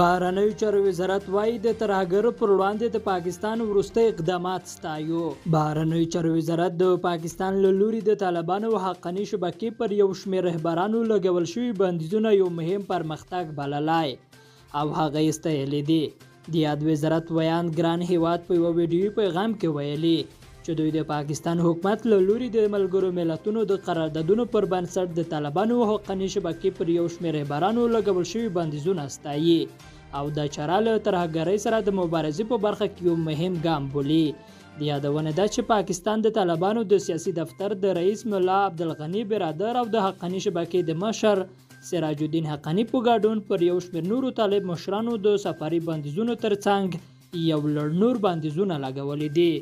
بهرنیو چارو وزارت وایي د ترهګرو پر وړاندې د پاکستان وروستي اقدامات ستایو. بهرنیو چارو وزارت د پاکستان له لوري د طالبانو حقاني شبکې پر یو شمېر رهبرانو لګول شوي بندیزونه یو مهم پرمختګ بللی او هغه یې ستایلی دی. د یاد وزارت ویان ګران هیواد په یوه ویډیوي پیغام کې ویلي چې دوی د پاکستان حکومت له لوري د ملګرو ملتونو د قراردادونو پر بنسټ د طالبانو حقاني شبکې پر یو شمېر رهبرانو لګول شوي بندیزونه ستایي او دا چاره له ترهګرۍ سره د مبارزې په برخه کې یو مهم ګام بولي. د یادونه ده چې پاکستان د طالبانو د سیاسي دفتر د رئیس ملا عبدالغني برادر او د حقاني شبکې د مشر سراج الدین حقاني په ګډون پر یو شمېر نورو طالب مشرانو د سفاري بندیزونو ترڅنګ یو لړ نور بندیزونه لګولي دي.